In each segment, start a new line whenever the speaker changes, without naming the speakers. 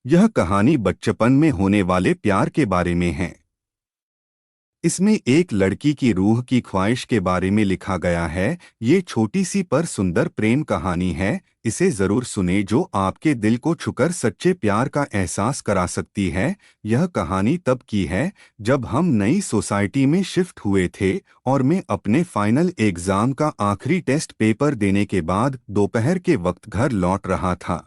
यह कहानी बचपन में होने वाले प्यार के बारे में है। इसमें एक लड़की की रूह की ख्वाहिश के बारे में लिखा गया है। ये छोटी सी पर सुंदर प्रेम कहानी है। इसे जरूर सुने, जो आपके दिल को छूकर सच्चे प्यार का एहसास करा सकती है। यह कहानी तब की है जब हम नई सोसाइटी में शिफ्ट हुए थे और मैं अपने फाइनल एग्जाम का आखिरी टेस्ट पेपर देने के बाद दोपहर के वक्त घर लौट रहा था।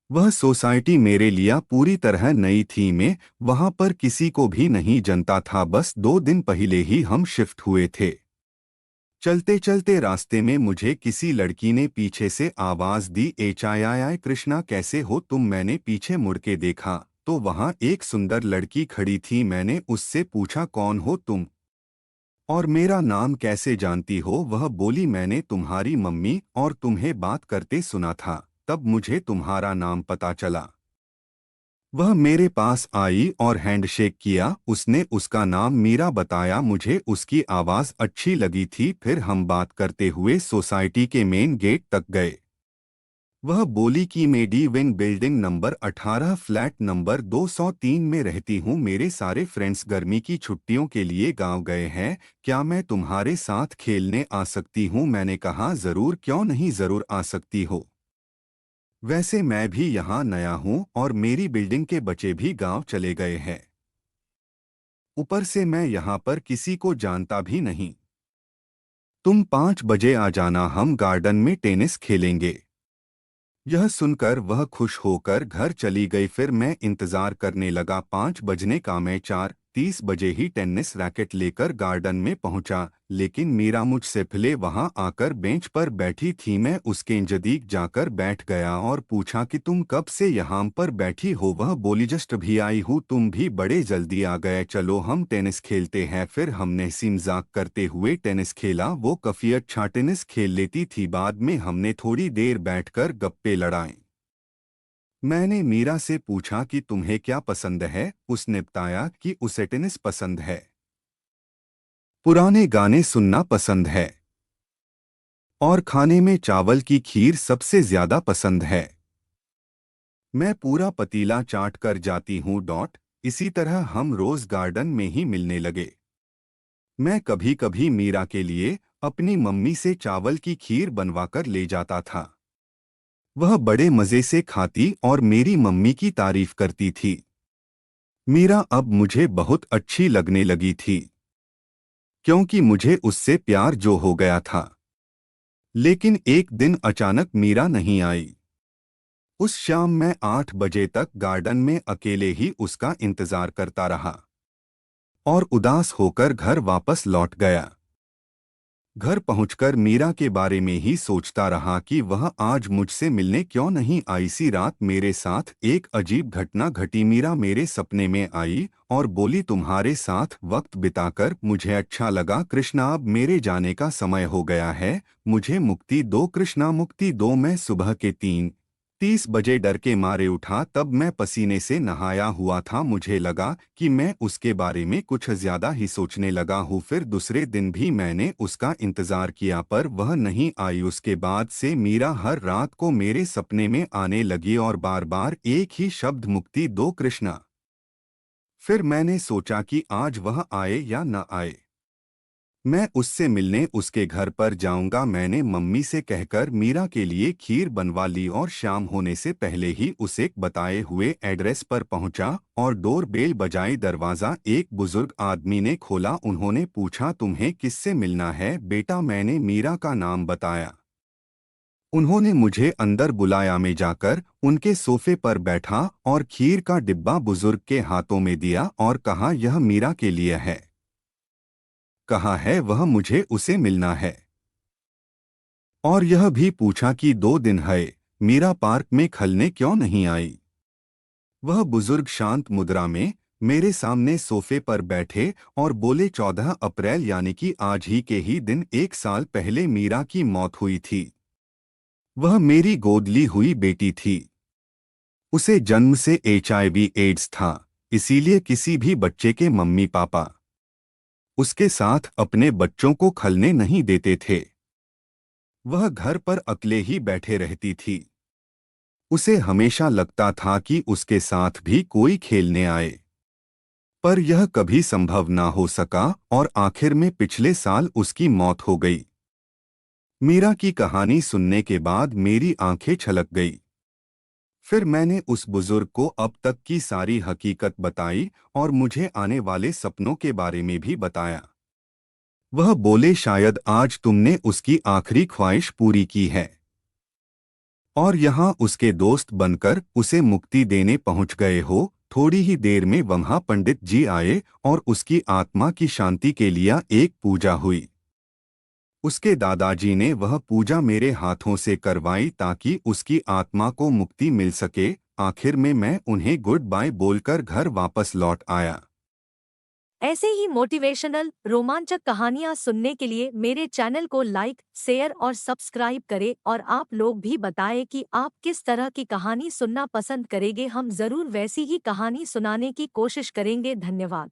वह सोसाइटी मेरे लिए पूरी तरह नई थी। मैं वहां पर किसी को भी नहीं जानता था। बस 2 दिन पहले ही हम शिफ्ट हुए थे। चलते चलते रास्ते में मुझे किसी लड़की ने पीछे से आवाज दी, एच आई आई आई कृष्णा, कैसे हो तुम। मैंने पीछे मुड़ के देखा तो वहां एक सुंदर लड़की खड़ी थी। मैंने उससे पूछा, कौन हो तुम और मेरा नाम कैसे जानती हो। वह बोली, मैंने तुम्हारी मम्मी और तुम्हें बात करते सुना था, तब मुझे तुम्हारा नाम पता चला। वह मेरे पास आई और हैंडशेक किया। उसने उसका नाम मीरा बताया। मुझे उसकी आवाज़ अच्छी लगी थी। फिर हम बात करते हुए सोसाइटी के मेन गेट तक गए। वह बोली कि मैं D wing building number 18 flat number 203 में रहती हूँ। मेरे सारे फ्रेंड्स गर्मी की छुट्टियों के लिए गांव गए हैं। क्या मैं तुम्हारे साथ खेलने आ सकती हूँ। मैंने कहा, ज़रूर, क्यों नहीं, ज़रूर आ सकती हो। वैसे मैं भी यहाँ नया हूँ और मेरी बिल्डिंग के बच्चे भी गांव चले गए हैं। ऊपर से मैं यहाँ पर किसी को जानता भी नहीं। तुम 5 बजे आ जाना, हम गार्डन में टेनिस खेलेंगे। यह सुनकर वह खुश होकर घर चली गई। फिर मैं इंतजार करने लगा। 5 बजने का मैं 4:30 बजे ही टेनिस रैकेट लेकर गार्डन में पहुंचा, लेकिन मीरा मुझसे पहले वहां आकर बेंच पर बैठी थी। मैं उसके नजदीक जाकर बैठ गया और पूछा कि तुम कब से यहाँ पर बैठी हो। वह बोली, जस्ट भी आई हूँ, तुम भी बड़े जल्दी आ गए, चलो हम टेनिस खेलते हैं। फिर हमने हंसी मजाक करते हुए टेनिस खेला। वो काफी अच्छा टेनिस खेल लेती थी। बाद में हमने थोड़ी देर बैठकर गप्पे लड़ाए। मैंने मीरा से पूछा कि तुम्हें क्या पसंद है। उसने बताया कि उसे टेनिस पसंद है, पुराने गाने सुनना पसंद है और खाने में चावल की खीर सबसे ज्यादा पसंद है। मैं पूरा पतीला चाट कर जाती हूँ। इसी तरह हम रोज गार्डन में ही मिलने लगे। मैं कभी कभी मीरा के लिए अपनी मम्मी से चावल की खीर बनवाकर ले जाता था। वह बड़े मजे से खाती और मेरी मम्मी की तारीफ करती थी। मीरा अब मुझे बहुत अच्छी लगने लगी थी, क्योंकि मुझे उससे प्यार जो हो गया था। लेकिन एक दिन अचानक मीरा नहीं आई। उस शाम मैं 8 बजे तक गार्डन में अकेले ही उसका इंतजार करता रहा और उदास होकर घर वापस लौट गया। घर पहुंचकर मीरा के बारे में ही सोचता रहा कि वह आज मुझसे मिलने क्यों नहीं आई। इसी रात मेरे साथ एक अजीब घटना घटी। मीरा मेरे सपने में आई और बोली, तुम्हारे साथ वक्त बिताकर मुझे अच्छा लगा कृष्णा, अब मेरे जाने का समय हो गया है, मुझे मुक्ति दो कृष्णा, मुक्ति दो। मैं सुबह के 3:30 बजे डर के मारे उठा। तब मैं पसीने से नहाया हुआ था। मुझे लगा कि मैं उसके बारे में कुछ ज्यादा ही सोचने लगा हूँ। फिर दूसरे दिन भी मैंने उसका इंतजार किया, पर वह नहीं आई। उसके बाद से मीरा हर रात को मेरे सपने में आने लगी और बार बार एक ही शब्द, मुक्ति दो कृष्णा। फिर मैंने सोचा कि आज वह आए या न आए, मैं उससे मिलने उसके घर पर जाऊंगा। मैंने मम्मी से कहकर मीरा के लिए खीर बनवा ली और शाम होने से पहले ही उसे बताए हुए एड्रेस पर पहुंचा और डोर बेल बजाई। दरवाज़ा एक बुजुर्ग आदमी ने खोला। उन्होंने पूछा, तुम्हें किससे मिलना है बेटा। मैंने मीरा का नाम बताया। उन्होंने मुझे अंदर बुलाया। मैं जाकर उनके सोफे पर बैठा और खीर का डिब्बा बुजुर्ग के हाथों में दिया और कहा, यह मीरा के लिए है। कहा है वह, मुझे उसे मिलना है। और यह भी पूछा कि 2 दिन है, मीरा पार्क में खेलने क्यों नहीं आई। वह बुजुर्ग शांत मुद्रा में मेरे सामने सोफे पर बैठे और बोले, 14 अप्रैल यानी कि आज ही के ही दिन 1 साल पहले मीरा की मौत हुई थी। वह मेरी गोद ली हुई बेटी थी। उसे जन्म से HIV एड्स था, इसीलिए किसी भी बच्चे के मम्मी पापा उसके साथ अपने बच्चों को खेलने नहीं देते थे। वह घर पर अकेले ही बैठे रहती थी। उसे हमेशा लगता था कि उसके साथ भी कोई खेलने आए, पर यह कभी संभव ना हो सका और आखिर में पिछले साल उसकी मौत हो गई। मीरा की कहानी सुनने के बाद मेरी आंखें छलक गई। फिर मैंने उस बुजुर्ग को अब तक की सारी हकीकत बताई और मुझे आने वाले सपनों के बारे में भी बताया। वह बोले, शायद आज तुमने उसकी आखिरी ख्वाहिश पूरी की है। और यहाँ उसके दोस्त बनकर उसे मुक्ति देने पहुंच गए हो। थोड़ी ही देर में वहाँ पंडित जी आए और उसकी आत्मा की शांति के लिए एक पूजा हुई। उसके दादाजी ने वह पूजा मेरे हाथों से करवाई ताकि उसकी आत्मा को मुक्ति मिल सके। आखिर में मैं उन्हें गुड बाय बोलकर घर वापस लौट आया।
ऐसे ही मोटिवेशनल रोमांचक कहानियाँ सुनने के लिए मेरे चैनल को लाइक, शेयर और सब्सक्राइब करें और आप लोग भी बताएं कि आप किस तरह की कहानी सुनना पसंद करेंगे। हम जरूर वैसी ही कहानी सुनाने की कोशिश करेंगे। धन्यवाद।